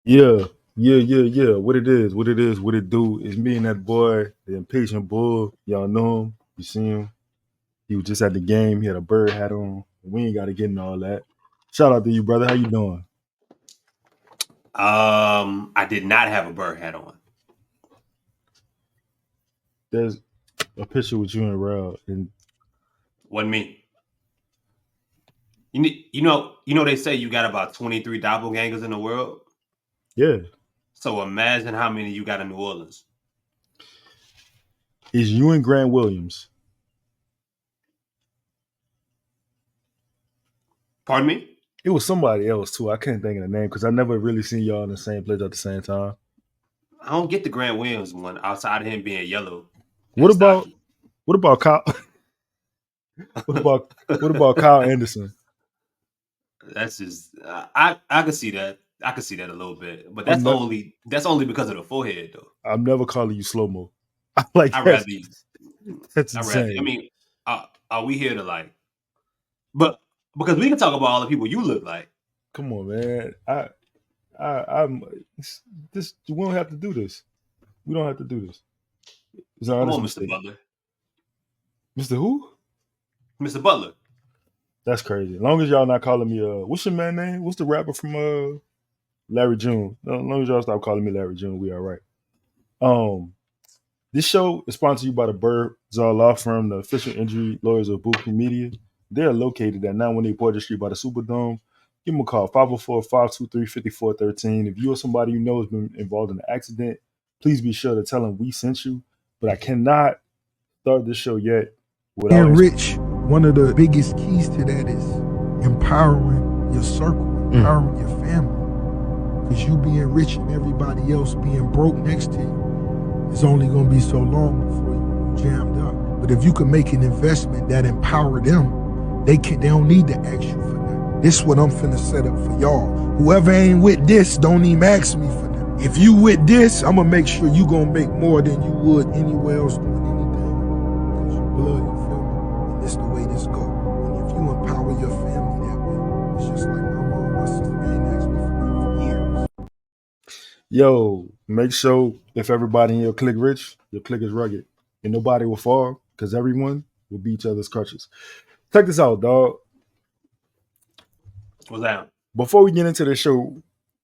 Yeah, yeah. What it is, what it do is me and that boy, the impatient bull. Y'all know him. You see him. He was just at the game. He had a bird hat on. We ain't got to get into all that. Shout out to you, brother. How you doing? I did not have a bird hat on. There's a picture with you and Rel, and Wasn't me. You know. They say you got about 23 doppelgangers in the world. yeah, So imagine how many you got in New Orleans. it's you and Grant Williams. Pardon me? It was somebody else too. I can't think of the name because I never really seen y'all in the same place at the same time. I don't get the Grant Williams one outside of him being yellow What and about stocky. what about Kyle? what about Kyle Anderson? That's just I can see that. I can see that a little bit, but I'm not. that's only because of the forehead though. I'm never calling you slow mo. I'm like I that's rather that's I rather. I insane. mean, are we here to like? But because we can talk about all the people you look like. Come on, man. I'm this. We don't have to do this. We don't have to do this. It's an Come honest on, Mr. mistake. Butler. Mr. Who? Mr. Butler. That's crazy. As long as y'all not calling me what's your man name? What's the rapper from Larry June? As long as y'all stop calling me Larry June, we all right. Um this show is sponsored you by the Birdsall Law Firm, the official injury lawyers of Buku Media. They are located at 918 Porter Street by the Superdome. Give them a call, 504-523-5413. If you or somebody you know has been involved in an accident, please be sure to tell them we sent you. But I cannot start this show yet without Being rich, one of the biggest keys to that is empowering your circle, empowering your family. Because you being rich and everybody else being broke next to you is only going to be so long before you jammed up. But if you can make an investment that empower them, they don't need to ask you for that. This is what I'm finna set up for y'all. Whoever ain't with this, don't even ask me for that. If you with this, I'm gonna make sure you gonna make more than you would anywhere else doing anything. Because you blood, you feel me? And this the way this go. And if you empower your family that way, it's just like my mom, my sister, they ain't asked me for that for years. Yo, make sure if everybody in your clique rich, your clique is rugged. And nobody will fall because everyone will be each other's crutches. Check this out, dog. What's that? Before we get into the show,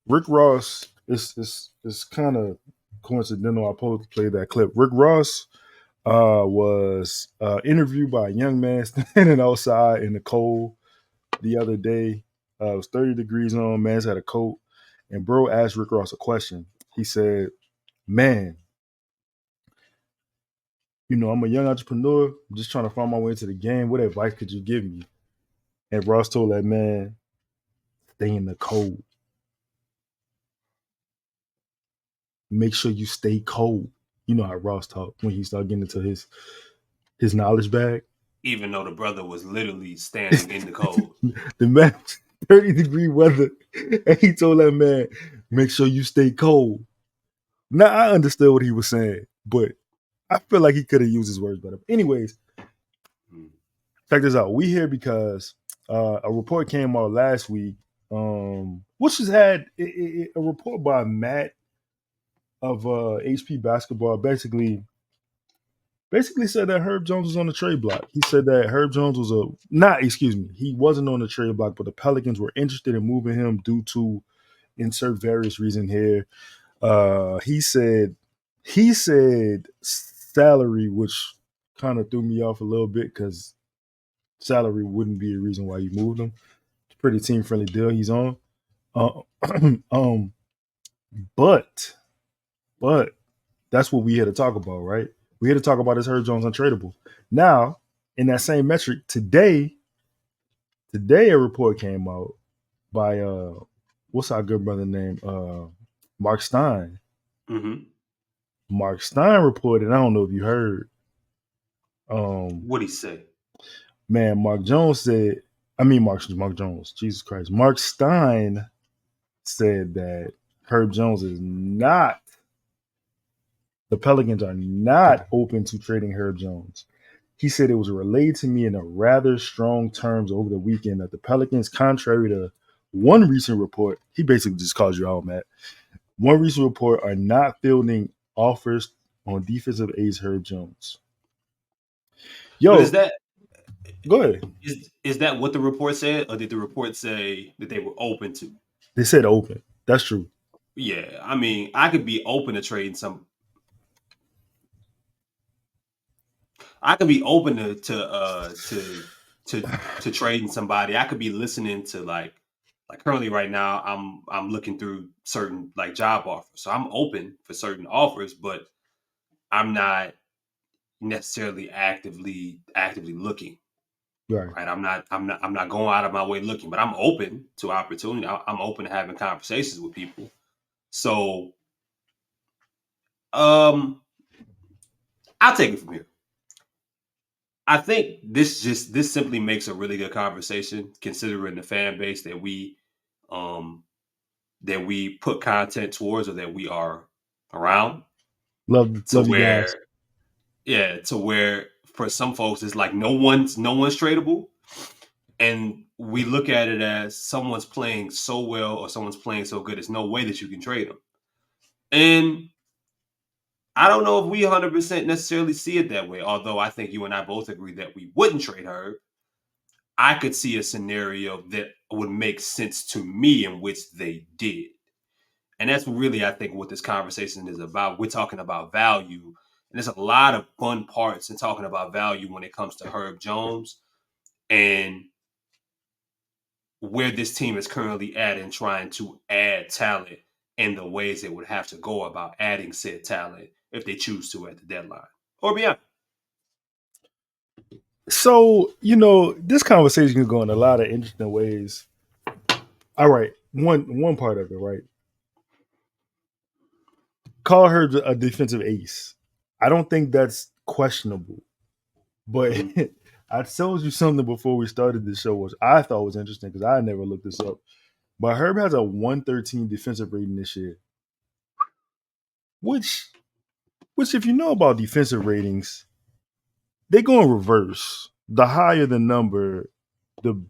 Rick Ross is kind of coincidental. I supposed to play that clip. Rick Ross was interviewed by a young man standing outside in the cold the other day. It was 30 degrees on. Man's had a coat. And bro asked Rick Ross a question. He said, man, I'm a young entrepreneur. I'm just trying to find my way into the game. What advice could you give me? And Ross told that man, stay in the cold. Make sure you stay cold. You know how Ross talk when he started getting into his knowledge bag. Even though the brother was literally standing in the cold. The man 30-degree weather. And he told that man, make sure you stay cold. Now I understood what he was saying, but I feel like he could have used his words better. Anyways, check this out. We here because a report came out last week, which has had a report by Matt of HP Basketball. Basically said that Herb Jones was on the trade block. He said that Herb Jones was he wasn't on the trade block, but the Pelicans were interested in moving him due to insert various reason here. He said salary, which kind of threw me off a little bit because salary wouldn't be a reason why you moved him. It's a pretty team friendly deal he's on. Uh, um, but that's what we here to talk about, right? We're here to talk about is Herb Jones untradeable. Now, in that same metric, today a report came out by what's our good brother name? Mark Stein. Mm-hmm. Mark Stein reported, I don't know if you heard. What'd he say? Man, Mark Jones, Jesus Christ. Mark Stein said that Herb Jones is not, the Pelicans are not open to trading Herb Jones. He said it was relayed to me in a rather strong terms over the weekend that the Pelicans, contrary to one recent report, he basically just calls you out, Matt. One recent report are not fielding offers on defensive ace Herb Jones. But is Yo, that go ahead. is that what the report said, or did the report say that they were open to? They said open. That's true. Yeah, I mean, I could be open to trading some. I could be open to trading somebody. I could be listening to like currently right now. I'm looking through certain like job offers, so I'm open for certain offers, but I'm not necessarily actively looking. Right. Right, I'm not going out of my way looking, but I'm open to opportunity. I'm open to having conversations with people. So, I'll take it from here. I think this simply makes a really good conversation, considering the fan base um that we put content towards, or that we are around. To Love you guys. where, yeah, to where for some folks it's like no one's tradable, and we look at it as someone's playing so well or someone's playing so good. There's no way that you can trade them, and I don't know if we 100% necessarily see it that way. Although I think you and I both agree that we wouldn't trade her. I could see a scenario that would make sense to me in which they did. And that's really, I think, what this conversation is about. We're talking about value. And there's a lot of fun parts in talking about value when it comes to Herb Jones and where this team is currently at and trying to add talent and the ways they would have to go about adding said talent if they choose to at the deadline or beyond. So, this conversation can go in a lot of interesting ways. All right. One part of it, right? Call her a defensive ace. I don't think that's questionable. But Mhm. I told you something before we started this show, which I thought was interesting because I never looked this up. But Herb has a 113 defensive rating this year, which if you know about defensive ratings, they go in reverse. The higher the number, the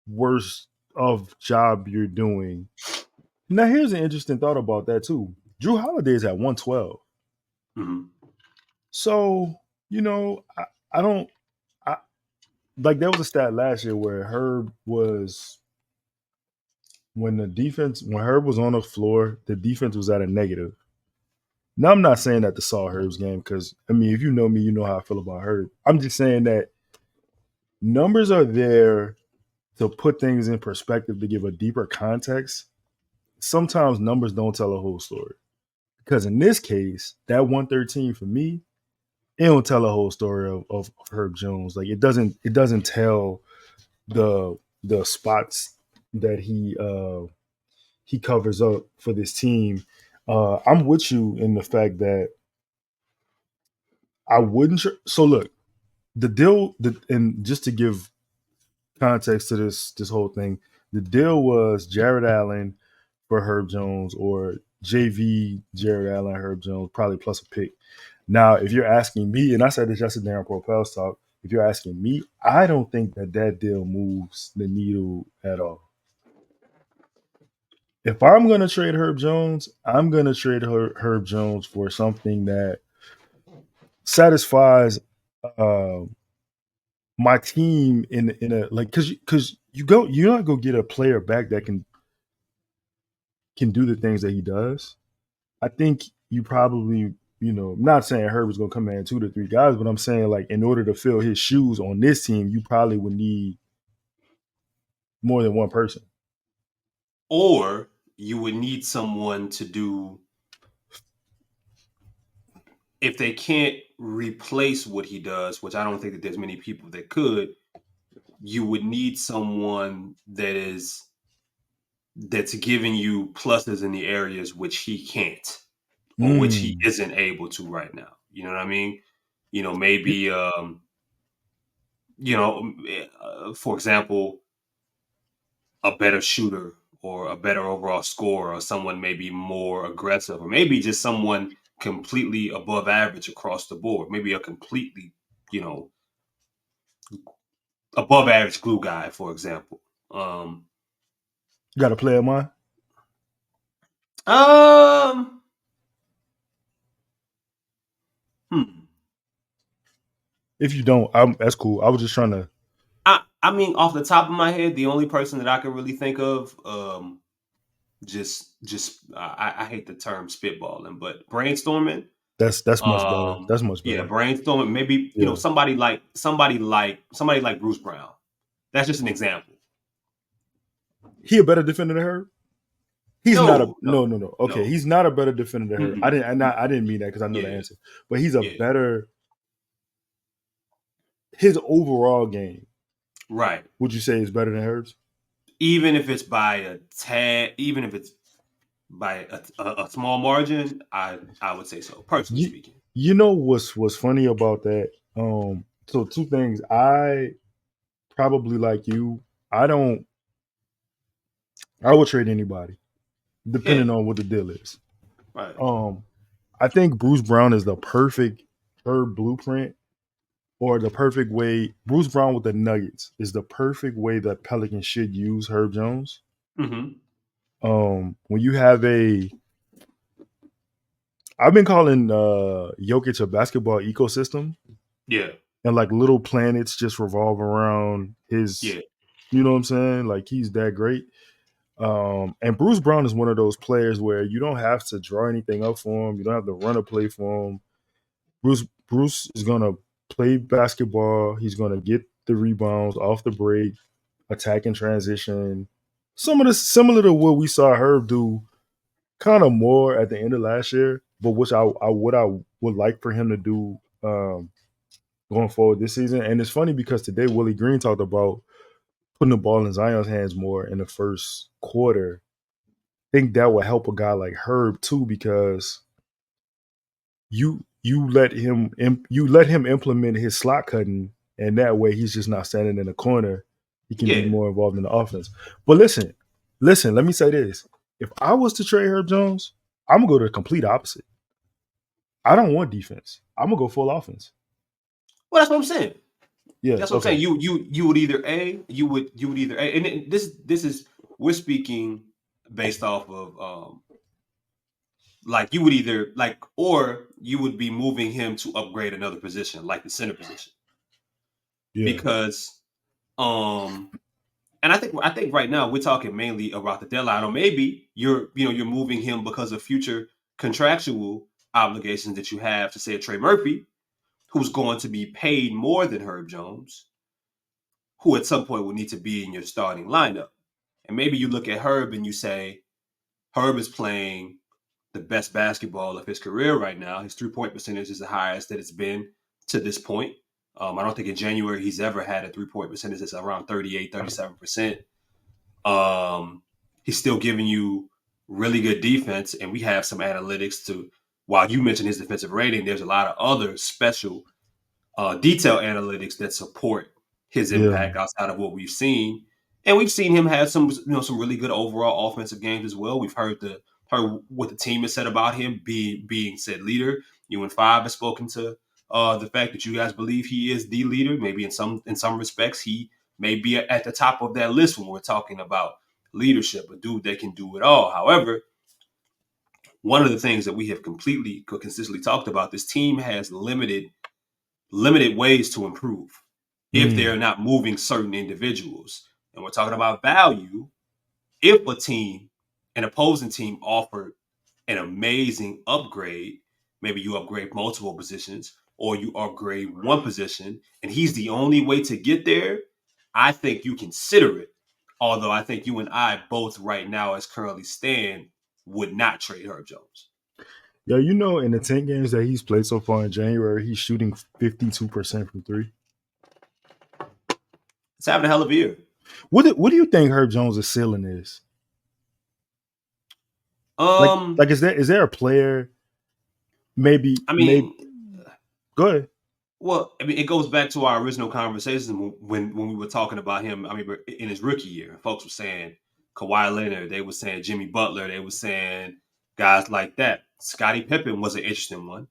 worse of job you're doing. Now, here's an interesting thought about that too. Drew Holiday's at 112. Mhm. So, I don't I, like there was a stat last year where Herb was when Herb was on the floor, the defense was at a negative. Now I'm not saying that to Saul Herb's game because I mean if you know me, you know how I feel about Herb. I'm just saying that numbers are there to put things in perspective to give a deeper context. Sometimes numbers don't tell a whole story. Because in this case, that 113 for me, it don't tell a whole story of Herb Jones. Like it doesn't tell the spots that he covers up for this team. I'm with you in the fact that I wouldn't. So look, the deal, and just to give context to this whole thing, the deal was Jared Allen for Herb Jones or JV Jared Allen Herb Jones, probably plus a pick. Now, if you're asking me, and I said this yesterday on Propel Talk, if you're asking me, I don't think that deal moves the needle at all. If I'm going to trade Herb Jones, I'm going to trade Herb Jones for something that satisfies uh, my team in a like because you're not go get a player back that can do the things that he does. I think you probably I'm not saying Herb is going to come in 2 to 3 guys, but I'm saying like in order to fill his shoes on this team, you probably would need more than one person. Or you would need someone to do, if they can't replace what he does, which I don't think that there's many people that could, you would need someone that's giving you pluses in the areas which he can't, or which he Mm. isn't able to right now. You know what I mean? Maybe for example, a better shooter or a better overall scorer, or someone maybe more aggressive, or maybe just someone completely above average across the board, maybe a completely above average glue guy, for example. You got a player of mine? If you don't, that's cool. I was just trying to. I mean, off the top of my head, the only person that I can really think of, I hate the term spitballing, but brainstorming. That's much better. That's much better. Yeah, brainstorming. Maybe somebody like Bruce Brown. That's just an example. He a better defender than Herb? He's no, not a no. Okay, no. he's not a better defender than Herb. I didn't mean that because I know the answer. But he's a better. His overall game, right? Would you say is better than Herb's? Even if it's by a tad, even if it's by a small margin, I would say so. Personally speaking, you know what's funny about that? So two things. I probably like you. I would trade anybody, depending on what the deal is. Right. I think Bruce Brown is the perfect Herb blueprint, or the perfect way. Bruce Brown with the Nuggets is the perfect way that Pelicans should use Herb Jones. When you have I've been calling Jokic a basketball ecosystem. Yeah. And like little planets just revolve around his. Yeah. You know what I'm saying? Like he's that great. And Bruce Brown is one of those players where you don't have to draw anything up for him. You don't have to run a play for him. Bruce is gonna play basketball. He's gonna get the rebounds off the break, attack in transition. Some of the similar to what we saw Herb do, kind of more at the end of last year, but which I would like for him to do going forward this season. And it's funny because today Willie Green talked about putting the ball in Zion's hands more in the first quarter. I think that would help a guy like Herb too, because you let him implement his slot cutting, and that way he's just not standing in the corner. He can be more involved in the offense. But listen, let me say this. If I was to trade Herb Jones, I'm gonna go to the complete opposite. I don't want defense. I'm gonna go full offense. Well, that's what I'm saying. Yeah, that's what I'm saying. You would either and this is we're speaking based off of like you would either or you would be moving him to upgrade another position, like the center position. Yeah. Because and I think right now we're talking mainly about the deadline, or maybe you're moving him because of future contractual obligations that you have to, say, a Trey Murphy, who's going to be paid more than Herb Jones, who at some point will need to be in your starting lineup. And maybe you look at Herb and you say, Herb is playing the best basketball of his career right now. His 3-point percentage is the highest that it's been to this point. I don't think in January he's ever had a 3-point percentage that's around 38, 37%. He's still giving you really good defense, and we have some analytics to, while you mentioned his defensive rating, there's a lot of other special detail analytics that support his impact outside of what we've seen. And we've seen him have some really good overall offensive games as well. We've heard what the team has said about him being said leader. You and Five have spoken to the fact that you guys believe he is the leader. Maybe in some respects, he may be at the top of that list when we're talking about leadership, a dude that can do it all. However, one of the things that we have consistently talked about, this team has limited ways to improve if they're not moving certain individuals. And we're talking about value. If an opposing team offered an amazing upgrade, maybe you upgrade multiple positions or you upgrade one position, and he's the only way to get there, I think you consider it. Although I think you and I both right now, as currently stand, would not trade Herb Jones. Yeah, in the 10 games that he's played so far in January, he's shooting 52% from three. It's having a hell of a year. What do you think Herb Jones' ceiling is? Is there a player? Maybe. Go ahead. Well, I mean, it goes back to our original conversation when we were talking about him. I mean, in his rookie year, folks were saying Kawhi Leonard, they were saying Jimmy Butler, they were saying guys like that. Scottie Pippen was an interesting one,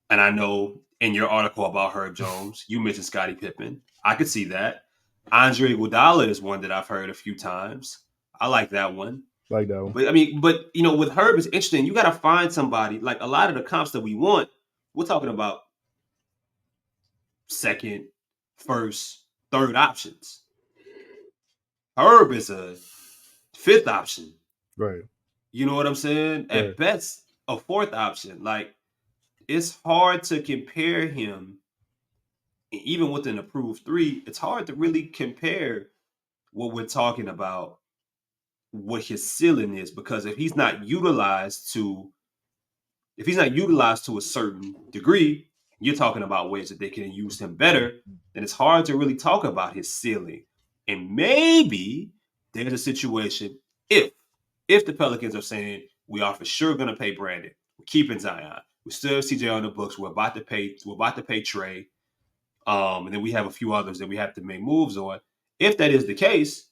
and I know in your article about Herb Jones, you mentioned Scottie Pippen. I could see that. Andre Iguodala is one that I've heard a few times. I like that one. Like that one. But I mean, with Herb, it's interesting. You got to find somebody. Like a lot of the comps that we want, we're talking about second, first, third options. Herb is a fifth option. Right. You know what I'm saying? Right. At best, a fourth option. Like, it's hard to compare him. Even with an approved 3, it's hard to really compare what we're talking about, what his ceiling is, because if he's not utilized to a certain degree, you're talking about ways that they can use him better, then it's hard to really talk about his ceiling. And maybe there's a situation if the Pelicans are saying we are for sure going to pay Brandon, we're keeping Zion, we still have CJ on the books, we're about to pay Trey, and then we have a few others that we have to make moves on. If that is the case,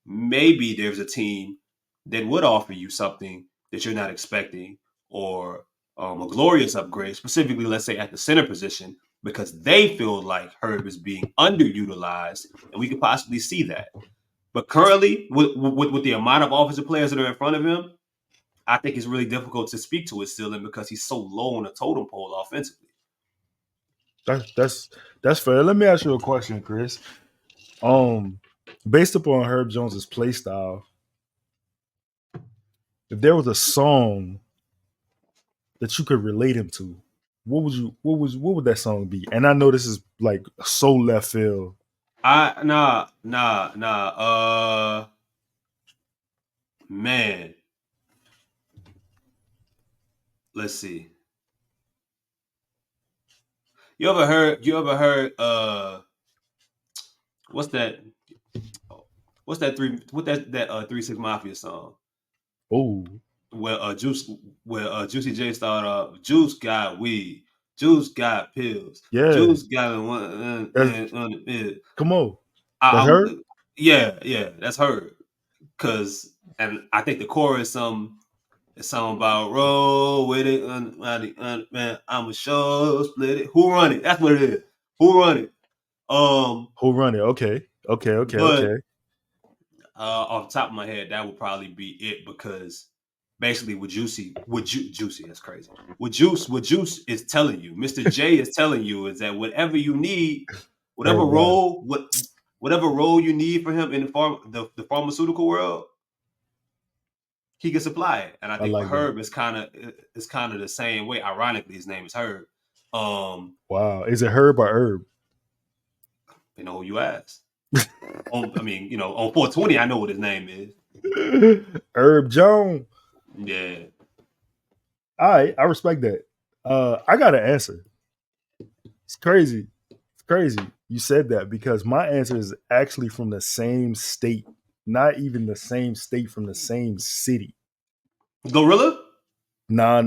maybe there's a team that would offer you something that you're not expecting, or a glorious upgrade, specifically, let's say, at the center position, because they feel like Herb is being underutilized, and we could possibly see that. But currently, with the amount of offensive players that are in front of him, I think it's really difficult to speak to his ceiling because he's so low on the totem pole offensively. That's fair. Let me ask you a question, Chris. Based upon Herb Jones's play style, if there was a song that you could relate him to, what would that song be? And I know this is like so left field. Man. Let's see. You ever heard what's that 3-6 Mafia song? Oh. Where Juicy J started off, Juice got weed, Juice got pills, Yeah. Juice got one. Come on. That's her? Yeah, that's her. And I think the chorus it's something about roll with it, man. I'm a show split it. Who run it? That's what it is. Who run it? Who run it? Okay. Okay. Off the top of my head, that would probably be it, because basically with Juicy, that's crazy. What Juice is telling you, Mr. J is telling you, is that whatever you need, whatever role you need for him in the pharmaceutical world, he can supply it. And I think like Herb is kind of the same way. Ironically, his name is Herb. Wow. Is it Herb or Herb? You know who you ask. On 420, I know what his name is. Herb Jones. Yeah. All right, I respect that. I got an answer. It's crazy. You said that, because my answer is actually from the same state. Not even the same state, from the same city. Gorilla? Nah.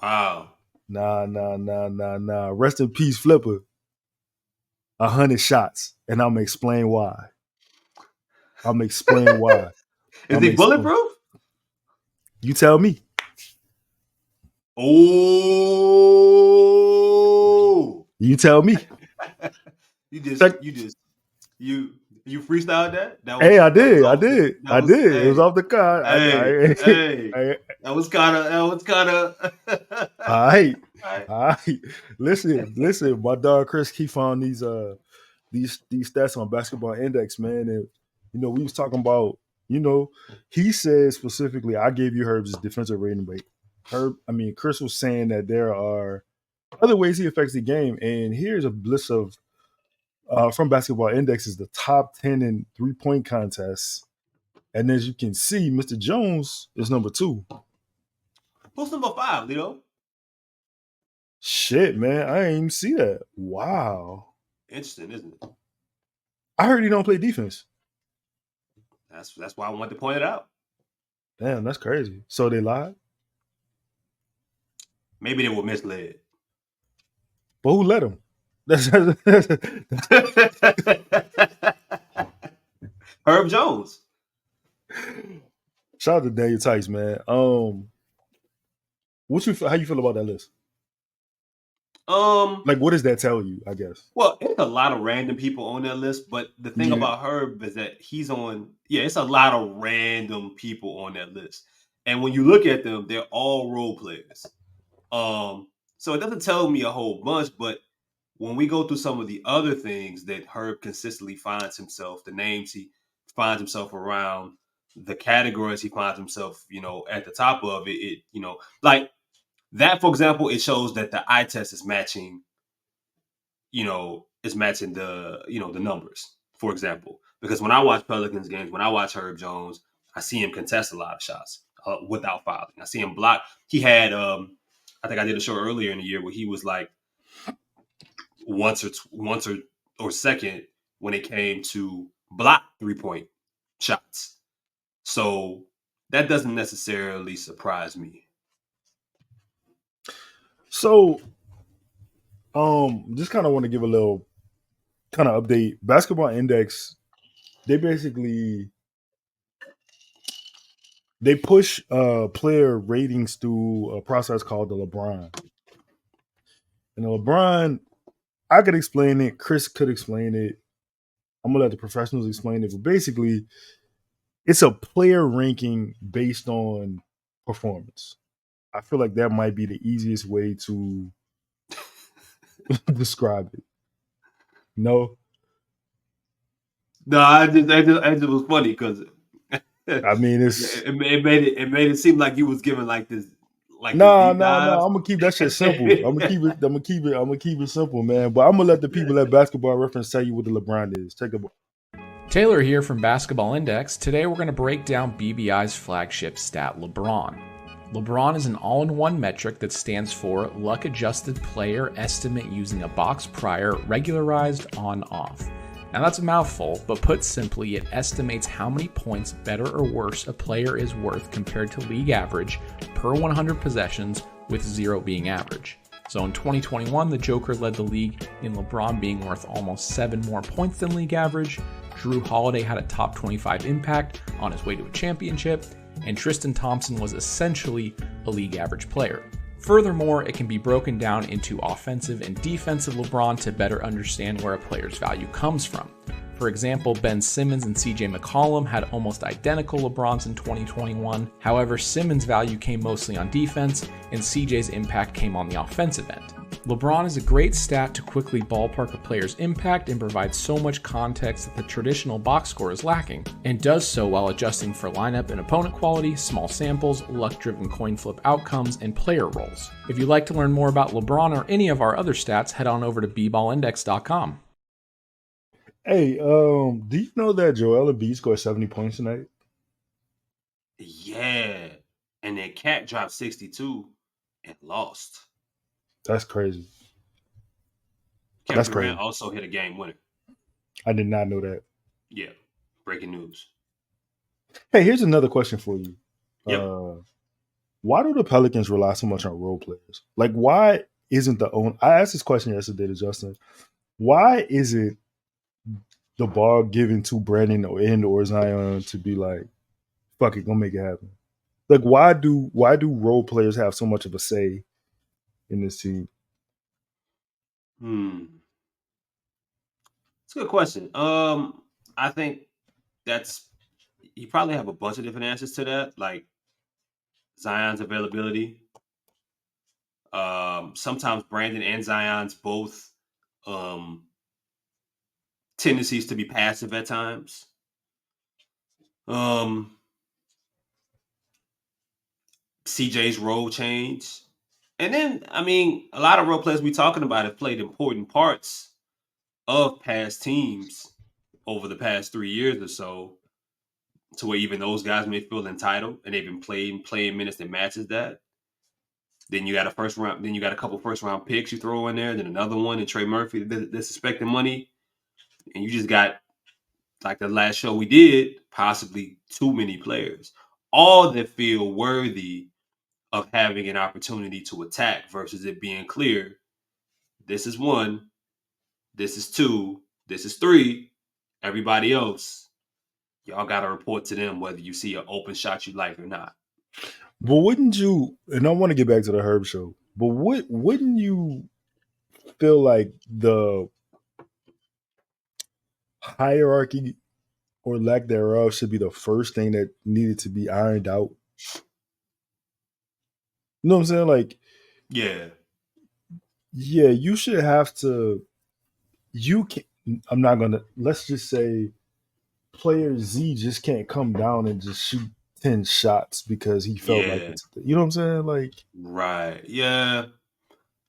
Wow. Nah. Rest in peace, Flipper. 100 shots, and I'm gonna explain why. Is he bulletproof? You tell me. Oh. You tell me. You freestyled that? Hey, I did. It was off the card. That was kind of. All right. Listen. My dog Chris keep on these stats on Basketball Index, man, and we was talking about. He said specifically, I gave you Herb's defensive rating, but Chris was saying that there are other ways he affects the game, and here's a list of. From Basketball Index is the top 10 in 3-point contests. And as you can see, Mr. Jones is number 2. Who's number 5, Lito? Shit, man. I didn't even see that. Wow. Interesting, isn't it? I heard he don't play defense. That's why I wanted to point it out. Damn, that's crazy. So they lied? Maybe they were misled. But who let him? Herb Jones. Shout out to Daniel Tice, man. How you feel about that list? Like, what does that tell you? I guess. Well, it's a lot of random people on that list, but the thing Yeah. about Herb is that he's on. Yeah, it's a lot of random people on that list, and when you look at them, they're all role players. So it doesn't tell me a whole bunch, but when we go through some of the other things that Herb consistently finds himself, the names he finds himself around, the categories he finds himself, at the top of it, like that, for example, it shows that the eye test is matching, the numbers, for example. Because when I watch Pelicans games, when I watch Herb Jones, I see him contest a lot of shots without fouling. I see him block. He had, I think I did a show earlier in the year where he was like once or second when it came to block 3-point shots. So that doesn't necessarily surprise me. So, just kind of want to give a little kind of update. Basketball Index, they basically they push player ratings through a process called the LeBron. And the LeBron, I could explain it. Chris could explain it. I'm gonna let the professionals explain it. But basically, it's a player ranking based on performance. I feel like that might be the easiest way to describe it. No, No, I just was funny because I mean it's it made it seem like you was giving like this no. deep dive. I'm gonna keep that shit simple. I'm gonna keep it simple, man. But I'm gonna let the people at Basketball Reference tell you what the LeBron is. Take a. Taylor here from Basketball Index. Today we're going to break down BBI's flagship stat, LeBron. LeBron is an all-in-one metric that stands for luck-adjusted player estimate using a box prior regularized on-off. Now that's a mouthful, but put simply, it estimates how many points better or worse a player is worth compared to league average per 100 possessions, with 0 being average. So in 2021, the Joker led the league in LeBron being worth almost 7 more points than league average. Drew Holiday had a top 25 impact on his way to a championship, and Tristan Thompson was essentially a league average player. Furthermore, it can be broken down into offensive and defensive LeBron to better understand where a player's value comes from. For example, Ben Simmons and CJ McCollum had almost identical LeBrons in 2021. However, Simmons' value came mostly on defense, and CJ's impact came on the offensive end. LeBron is a great stat to quickly ballpark a player's impact and provides so much context that the traditional box score is lacking, and does so while adjusting for lineup and opponent quality, small samples, luck-driven coin flip outcomes, and player roles. If you'd like to learn more about LeBron or any of our other stats, head on over to bballindex.com. Hey, do you know that Joel Embiid scored 70 points tonight? Yeah, and then Cat dropped 62 and lost. That's crazy. Kevin That's Durant crazy. also hit a game winner. I did not know that. Yeah, breaking news. Hey, here's another question for you. Yep. Why do the Pelicans rely so much on role players? Like, why isn't the own? I asked this question yesterday to Justin. Why isn't the ball given to Brandon or Zion to be like, fuck it, gonna make it happen? Like, why do role players have so much of a say in this team? It's a good question. I think you probably have a bunch of different answers to that, like Zion's availability. Sometimes Brandon and Zion's both tendencies to be passive at times. CJ's role change. And then, I mean, a lot of role players we talking about have played important parts of past teams over the past 3 years or so, to where even those guys may feel entitled, and they've been playing minutes that matches that. Then you got a couple first round picks you throw in there, then another one, and Trey Murphy that's expecting money, and you just got, like the last show we did, possibly too many players, all that feel worthy of having an opportunity to attack versus it being clear, this is 1, this is 2, this is 3, everybody else, y'all got to report to them whether you see an open shot you like or not. But wouldn't you, and I want to get back to the Herb show, but wouldn't you feel like the hierarchy or lack thereof should be the first thing that needed to be ironed out. You know what I'm saying? Like, Yeah. yeah, you should have to. You can. I'm not gonna. Let's just say, player Z just can't come down and just shoot 10 shots because he felt like Yeah. it's. You know what I'm saying? Like, Right. Yeah.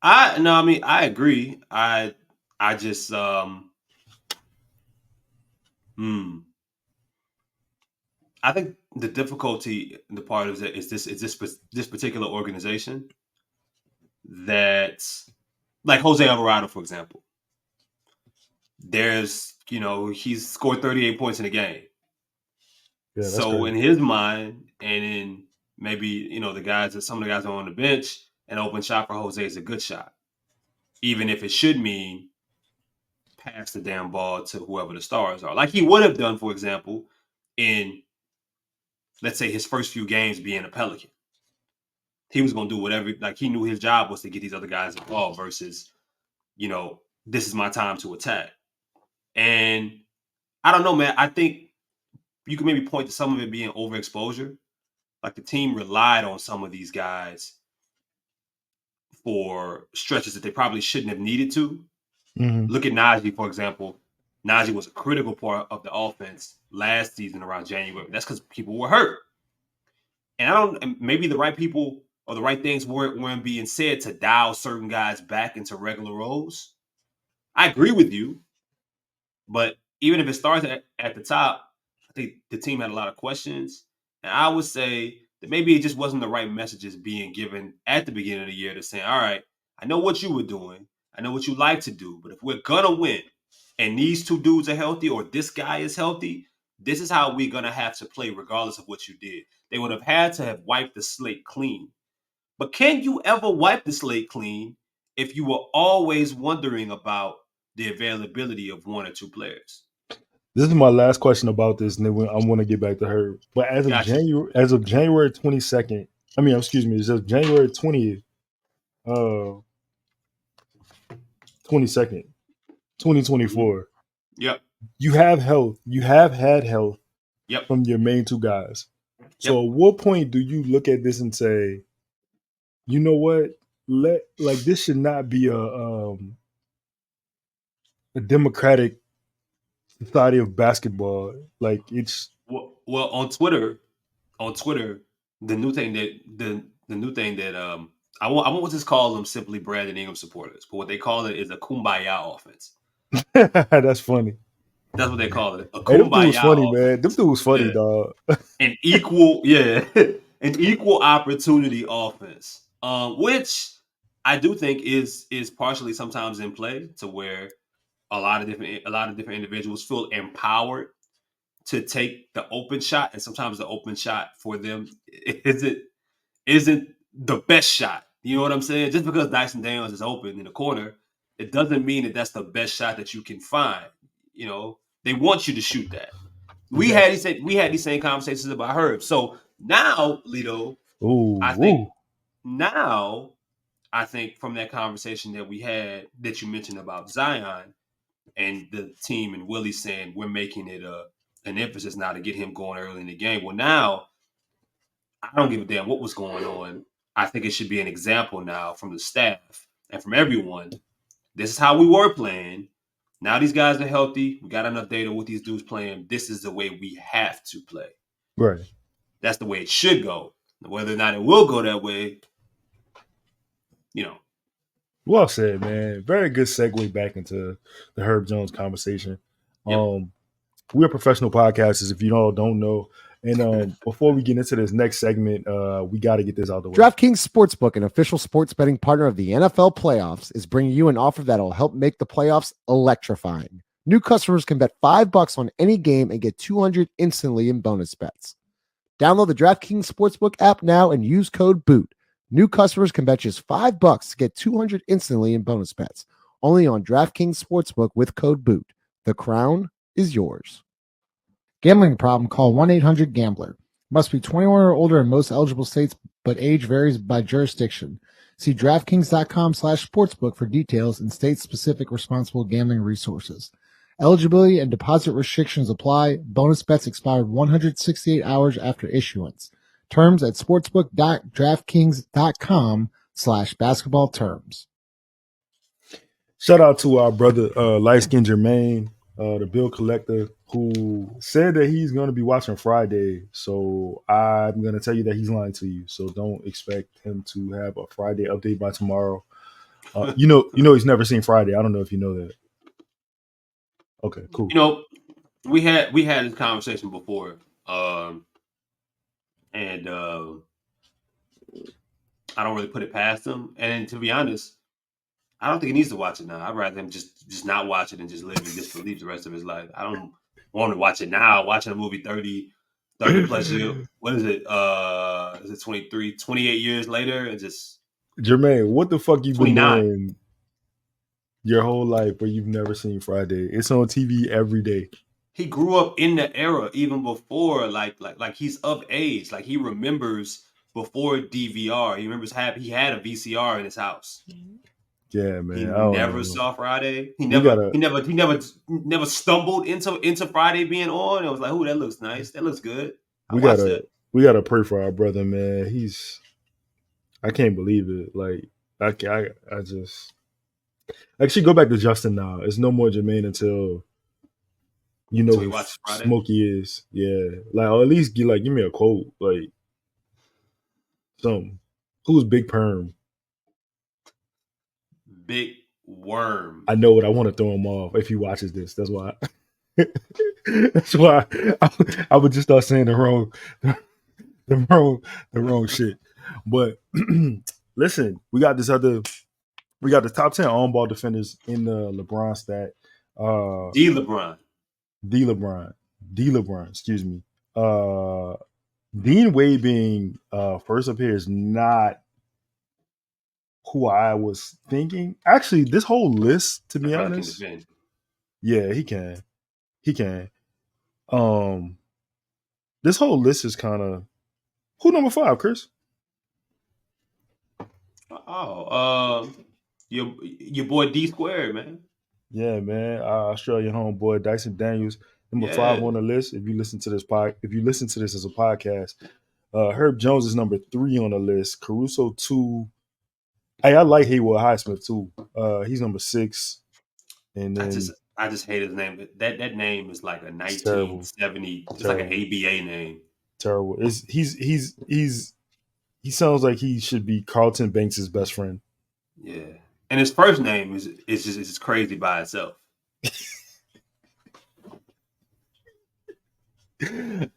I mean, I agree. I just hmm. I think the difficulty, the part of it is this particular organization that, like Jose Alvarado, for example. There's, he's scored 38 points in a game. yeah, that's So crazy. in his mind, and in maybe, some of the guys are on the bench, an open shot for Jose is a good shot. Even if it should mean pass the damn ball to whoever the stars are. Like he would have done, for example, in, let's say, his first few games being a Pelican. He was going to do whatever, like he knew his job was to get these other guys involved versus, this is my time to attack. And I don't know, man. I think you can maybe point to some of it being overexposure. Like the team relied on some of these guys for stretches that they probably shouldn't have needed to. Mm-hmm. Look at Najee, for example. Najee was a critical part of the offense last season around January. That's because people were hurt. And maybe the right people or the right things weren't being said to dial certain guys back into regular roles. I agree with you. But even if it starts at the top, I think the team had a lot of questions. And I would say that maybe it just wasn't the right messages being given at the beginning of the year to say, all right, I know what you were doing. I know what you like to do. But if we're going to win and these two dudes are healthy or this guy is healthy, this is how we're going to have to play regardless of what you did. They would have had to have wiped the slate clean. But can you ever wipe the slate clean if you were always wondering about the availability of one or two players? This is my last question about this, and then I want to get back to her. But Gotcha. As of January 22nd, excuse me, it's just January 20th, 22nd, 2024. Yep. You have health. You have had health Yep. from your main two guys. So Yep. at what point do you look at this and say, you know what? This should not be a democratic society of basketball. Like it's Well, on Twitter, the new thing that I won't just call them simply Brandon Ingram supporters, but what they call it is a kumbaya offense. that's funny. That's what they call it. A Hey, them dudes kumbaya funny, offense. man. Them dudes funny, Yeah. dog. An equal opportunity offense, which I do think is partially sometimes in play to where a lot of different individuals feel empowered to take the open shot, and sometimes the open shot for them isn't the best shot. You know what I'm saying? Just because Dyson Daniels is open in the corner, it doesn't mean that that's the best shot that you can find. They want you to shoot that. We had these same conversations about Herb. So now, Lito, I think from that conversation that we had that you mentioned about Zion and the team and Willie saying we're making it an emphasis now to get him going early in the game. Well, now I don't give a damn what was going on. I think it should be an example now from the staff and from everyone. This is how we were playing. Now these guys are healthy. We got enough data with these dudes playing. This is the way we have to play. Right. That's the way it should go. Whether or not it will go that way, Well said, man. Very good segue back into the Herb Jones conversation. Yep. We're professional podcasters, if you all don't know. And before we get into this next segment, we got to get this out the way. DraftKings Sportsbook, an official sports betting partner of the NFL playoffs, is bringing you an offer that'll help make the playoffs electrifying. New customers can bet $5 on any game and get $200 instantly in bonus bets. Download the DraftKings Sportsbook app now and use code BOOT. New customers can bet just $5 to get $200 instantly in bonus bets. Only on DraftKings Sportsbook with code BOOT. The crown is yours. Gambling problem? Call 1-800-GAMBLER. Must be 21 or older in most eligible states, but age varies by jurisdiction. See DraftKings.com/sportsbook for details and state-specific responsible gambling resources. Eligibility and deposit restrictions apply. Bonus bets expire 168 hours after issuance. Terms at sportsbook.draftkings.com/basketball terms. Shout out to our brother, light skinned Jermaine, the bill collector, who said that he's going to be watching Friday. So I'm going to tell you that he's lying to you. So don't expect him to have a Friday update by tomorrow. You know, he's never seen Friday. I don't know if you know that. Okay, cool. You know, we had this conversation before, and I don't really put it past him. And to be honest, I don't think he needs to watch it now. I'd rather him just not watch it and just live in disbelief the rest of his life. I don't want him to watch it now. Watching a movie 30 plus years. What is it? Is it 23, 28 years later? And just Jermaine, what the fuck you been 29. doing your whole life where you've never seen Friday? It's on TV every day. He grew up in the era even before, like he's of age. Like he remembers before DVR. He remembers he had a VCR in his house. Yeah, man. He I don't never know. saw Friday. He We never gotta- never stumbled into Friday being on. It was like, oh, that looks nice. That looks good. We gotta pray for our brother, man. I can't believe it. Like I just actually go back to Justin now. It's no more Jermaine until you know Until he who watches Friday? Smokey is. Yeah, like or at least give me a quote, like something. Who's Big Perm? Big Worm. I know it. I want to throw him off if he watches this. That's why. That's why I would just start saying the wrong shit. But listen, we got the top 10 on ball defenders in the LeBron stat. D LeBron, excuse me. Dean Wade being first up here is not who I was thinking. Actually, this whole list, to be honest, yeah, he can. This whole list is kind of who number 5, Chris? Your boy D Squared, man. Yeah, man. Australian homeboy Dyson Daniels, number 5 on the list. If you listen to this as a podcast, Herb Jones is number 3 on the list. Caruso 2. Hey, I like Haywood Highsmith too. He's number 6. And then I just hate his name. That name is like a 1970. It's like an ABA name. Terrible. He sounds like he should be Carlton Banks' best friend. Yeah, and his first name is just crazy by itself.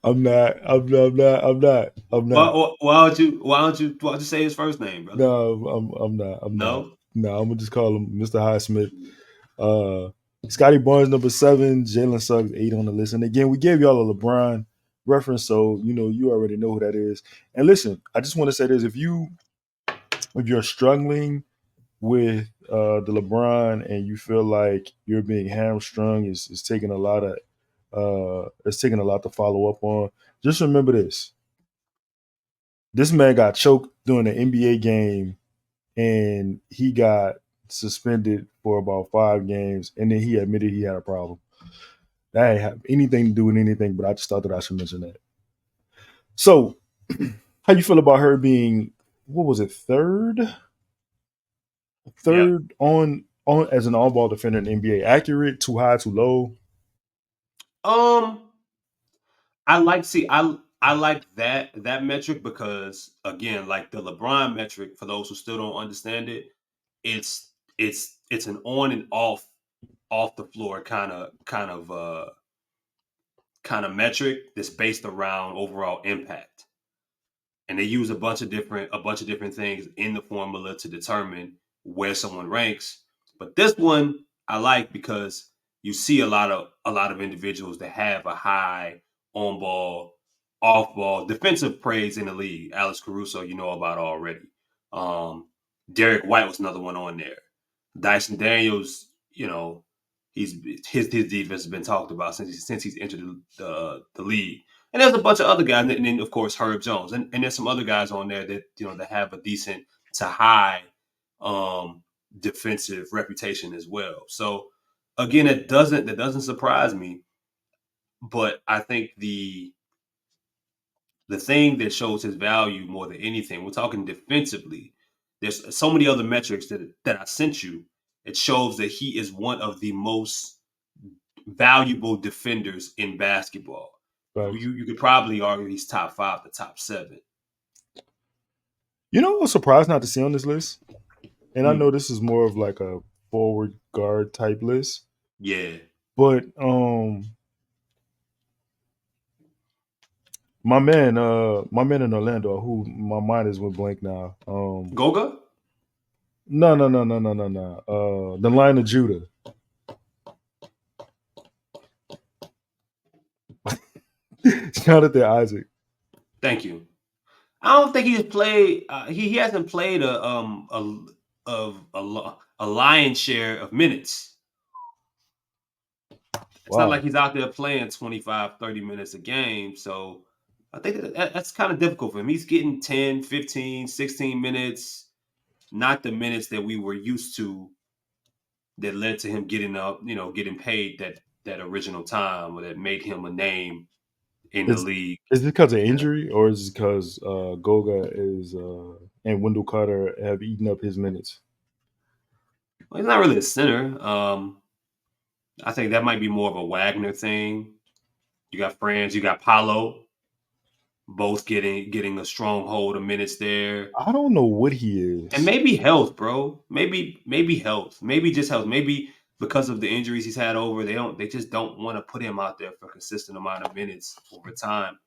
I'm not. Why don't you say his first name, brother? No, I'm not. No, I'm gonna just call him Mr. Highsmith. Scotty Barnes number 7, Jalen Suggs 8 on the list. And again, we gave y'all a LeBron reference, so you already know who that is. And listen, I just want to say this: if you're struggling with the LeBron and you feel like you're being hamstrung, it's taking a lot to follow up on. Just remember this: this man got choked during an NBA game, and he got suspended for about 5 games, and then he admitted he had a problem. That ain't have anything to do with anything, but I just thought that I should mention that. So, how you feel about her being, what was it, third on as an on-ball defender in the NBA? Accurate, too high, too low? I like that metric because again, like the LeBron metric, for those who still don't understand it, it's an on and off the floor kind of metric that's based around overall impact. And they use a bunch of different things in the formula to determine where someone ranks. But this one I like because you see a lot of individuals that have a high on ball, off ball, defensive praise in the league. Alex Caruso, you know about already. Derek White was another one on there. Dyson Daniels, his defense has been talked about since he's entered the league. And there's a bunch of other guys, and then of course Herb Jones, and there's some other guys on there that that have a decent to high defensive reputation as well. So again, that doesn't surprise me. But I think the thing that shows his value more than anything, we're talking defensively. There's so many other metrics that I sent you. It shows that he is one of the most valuable defenders in basketball. Facts. You could probably argue he's top 5 to top 7. You know, I'm surprised not to see on this list, and I Hmm. know this is more of like a forward guard type list, Yeah. but my man in Orlando, who my mind is went blank now. Goga? No. The Line of Judah. Jonathan Isaac. Thank you. I don't think he's played. He hasn't played a lion's share of minutes. It's not Wow. like he's out there playing 25, 30 minutes a game. So I think that's kind of difficult for him. He's getting 10, 15, 16 minutes, not the minutes that we were used to that led to him getting paid that original time, or that made him a name in the Is league. is it because of injury, or is it because Goga is and Wendell Carter have eaten up his minutes? Well, he's not really a center. I think that might be more of a Wagner thing. You got Franz, you got Paolo, both getting a strong hold of minutes there. I don't know what he is. And maybe health, bro. Maybe health. Maybe just health. Maybe because of the injuries he's had they just don't want to put him out there for a consistent amount of minutes over time.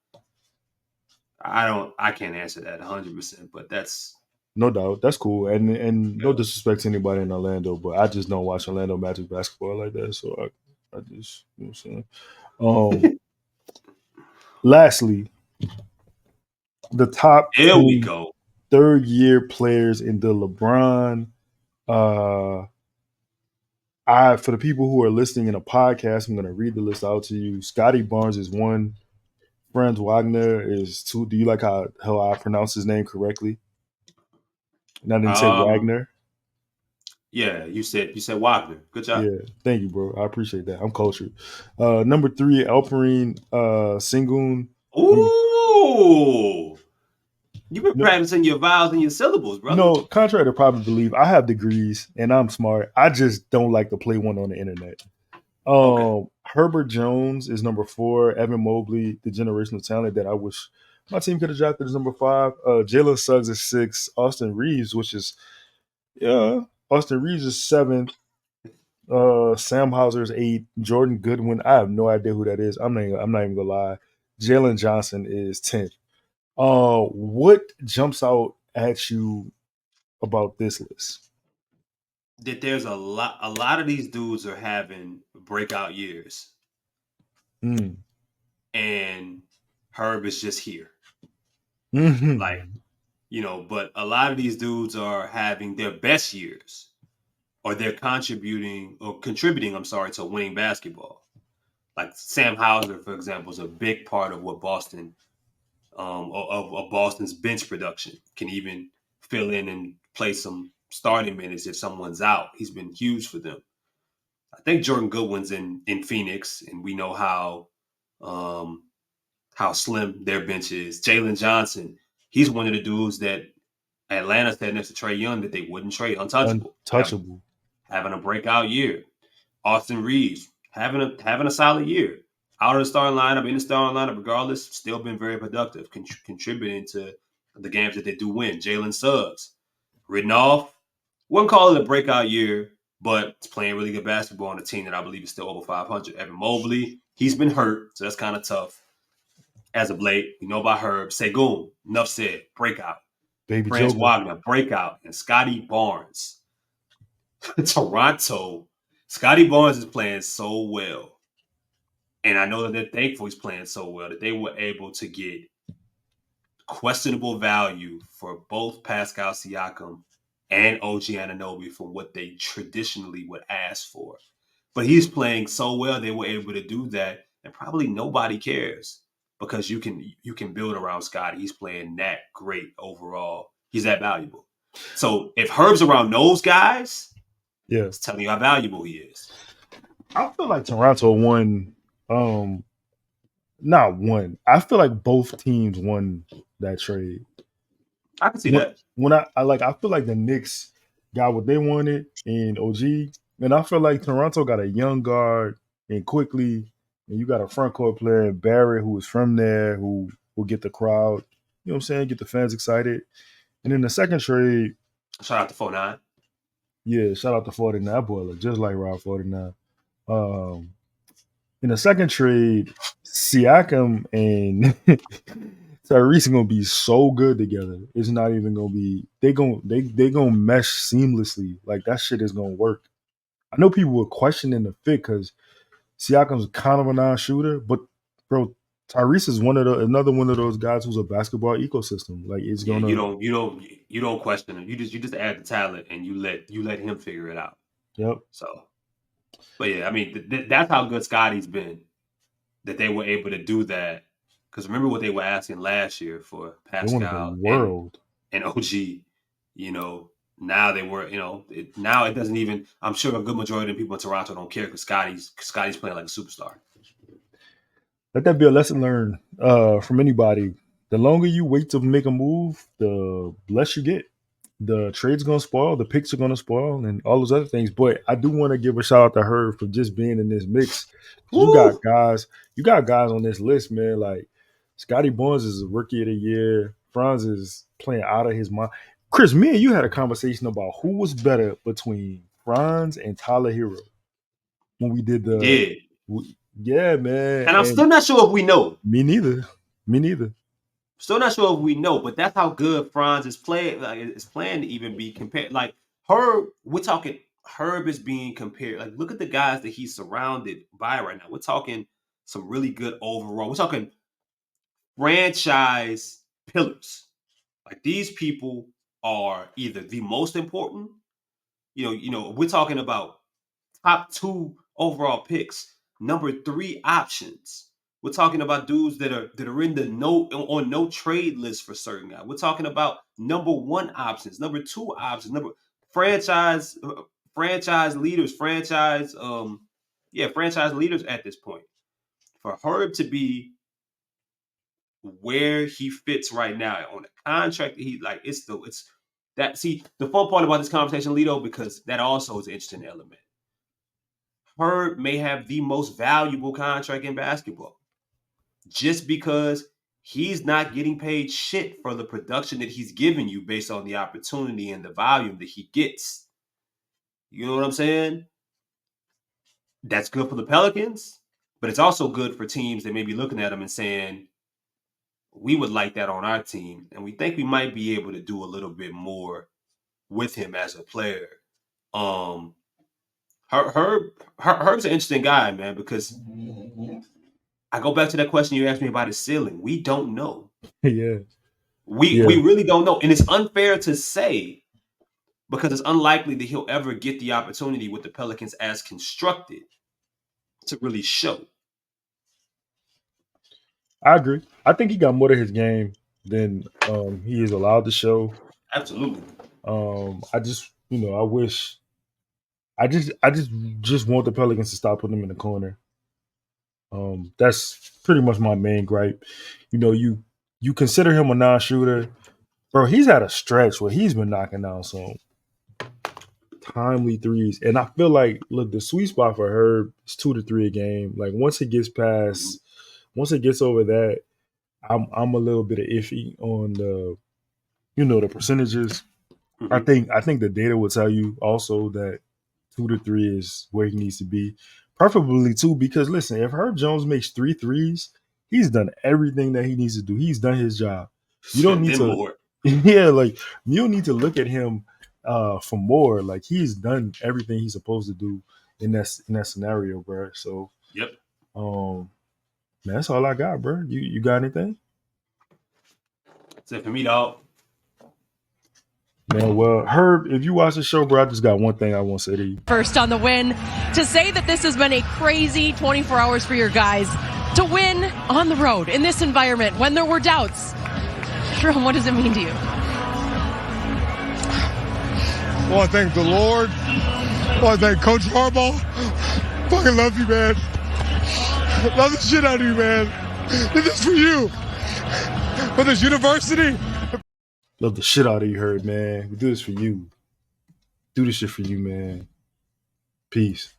I can't answer that 100%, but that's No doubt. That's cool. And no disrespect to anybody in Orlando, but I just don't watch Orlando Magic basketball like that. So I just, you know what I'm saying? Lastly, the top There 10 we go. third-year players in the LeBron. For the people who are listening in a podcast, I'm going to read the list out to you. Scotty Barnes is 1. Franz Wagner is 2. Do you like how I pronounce his name correctly? And I didn't say Wagner. Yeah, you said Wagner. Good job. Yeah, thank you, bro. I appreciate that. I'm cultured. Number 3, Alperine Sengun. Ooh. You've been practicing your vowels and your syllables, brother. No, contrary to probably believe, I have degrees and I'm smart. I just don't like to play one on the internet. Okay. Herbert Jones is number 4. Evan Mobley, the generational talent that I wish my team could have drafted, is number 5. Jalen Suggs is 6. Austin Reeves, Austin Reeves is 7. Sam Hauser is 8. Jordan Goodwin, I have no idea who that is. I'm not even gonna lie. Jalen Johnson is 10th. What jumps out at you about this list? That there's a lot of these dudes are having breakout years. And Herb is just here. Mm-hmm. Like, but a lot of these dudes are having their best years, or they're contributing, to winning basketball. Like Sam Hauser, for example, is a big part of what Boston, of Boston's bench production. Can even fill in and play some starting minutes if someone's out. He's been huge for them. I think Jordan Goodwin's in Phoenix, and we know how slim their bench is. Jalen Johnson, he's one of the dudes that Atlanta said next to Trae Young that they wouldn't trade. Untouchable. Having a breakout year. Austin Reeves having a solid year. Out of the starting lineup, in the starting lineup, regardless, still been very productive, contributing to the games that they do win. Jalen Suggs, written off. Wouldn't call it a breakout year, but it's playing really good basketball on a team that I believe is still over 500. Evan Mobley, he's been hurt, so that's kind of tough. As of late, we know about Herb. Sengun, enough said, breakout. Baby Franz Joker. Wagner, breakout. And Scotty Barnes. Toronto. Scotty Barnes is playing so well. And I know that they're thankful he's playing so well that they were able to get questionable value for both Pascal Siakam and OG Anunoby for what they traditionally would ask for. But he's playing so well, they were able to do that, and probably nobody cares because you can build around Scotty. He's playing that great overall. He's that valuable. So if Herb's around those guys, Yeah, it's telling you how valuable he is. I feel like Toronto won. Not one. I feel like both teams won that trade. I can see that. When I feel like the Knicks got what they wanted in OG, and I feel like Toronto got a young guard and quickly, and you got a front court player in Barrett who is from there who will get the crowd, you know what I'm saying, get the fans excited. And in the second trade, Shout out to 49. yeah, shout out to 49. That boy look just like Rob 49. In the second trade, Siakam and Tyrese are gonna be so good together. It's not even gonna be. They gonna mesh seamlessly. Like that shit is gonna work. I know people were questioning the fit because Siakam's kind of a non-shooter, but bro, Tyrese is another one of those guys who's a basketball ecosystem. Like it's Yeah, gonna. you don't question him. You just add the talent and you let him figure it out. Yep. So, but yeah, I mean that's how good Scotty's been. That they were able to do that. Because remember what they were asking last year for Pascal and OG. You know, now they were. You know, now it doesn't even. I'm sure a good majority of the people in Toronto don't care because Scotty's playing like a superstar. Let that be a lesson learned from anybody. The longer you wait to make a move, the less you get. The trade's gonna spoil, the picks are gonna spoil, and all those other things. But I do want to give a shout out to her for just being in this mix. You got guys on this list, man. Like Scotty Barnes is a rookie of the year. Franz is playing out of his mind. Chris, me and you had a conversation about who was better between Franz and Tyler Hero when we did the yeah, man. And I'm still not sure if we know. Me neither. Still not sure if we know, but that's how good Franz is playing. Like, it's playing to even be compared. Like Herb, we're talking Herb is being compared. Like, look at the guys that he's surrounded by right now. We're talking some really good overall. We're talking franchise pillars. Like these people are either the most important. You know, we're talking about top 2 overall picks, number 3 options. We're talking about dudes that are in the no trade list for certain guys. We're talking about number 1 options, number 2 options, franchise leaders, franchise leaders at this point. For Herb to be where he fits right now on the contract, the fun part about this conversation, Lito, because that also is an interesting element. Herb may have the most valuable contract in basketball. Just because he's not getting paid shit for the production that he's giving you based on the opportunity and the volume that he gets. You know what I'm saying? That's good for the Pelicans, but it's also good for teams that may be looking at him and saying, we would like that on our team, and we think we might be able to do a little bit more with him as a player. Herb's an interesting guy, man, because I go back to that question you asked me about his ceiling. We don't know. Yeah. We really don't know. And it's unfair to say because it's unlikely that he'll ever get the opportunity with the Pelicans as constructed to really show. I agree. I think he got more to his game than he is allowed to show. Absolutely. I just, I wish. I just want the Pelicans to stop putting him in the corner. That's pretty much my main gripe. You consider him a non-shooter, bro. He's had a stretch where he's been knocking down some timely threes, and I feel like, look, the sweet spot for Herb is 2 to 3 a game. Like once it gets over that, I'm a little bit iffy on the percentages. Mm-hmm. I think the data will tell you also that 2 to 3 is where he needs to be. Preferably 2, because listen, if Herb Jones makes 3 threes, he's done everything that he needs to do. He's done his job. You don't need to, you don't need to look at him for more. Like he's done everything he's supposed to do in that scenario, bro. So, yep. Man, that's all I got, bro. You got anything? That's it for me, dog. Man, well, Herb, if you watch the show, bro, I just got one thing I want to say to you. First on the win, to say that this has been a crazy 24 hours for your guys, to win on the road in this environment when there were doubts. Sherm, what does it mean to you? I want to thank the Lord. I want to thank Coach Harbaugh. Fucking love you, man. Love the shit out of you, man. Did this for you. For this university. Love the shit out of you, Herd, man. We do this for you. Do this shit for you, man. Peace.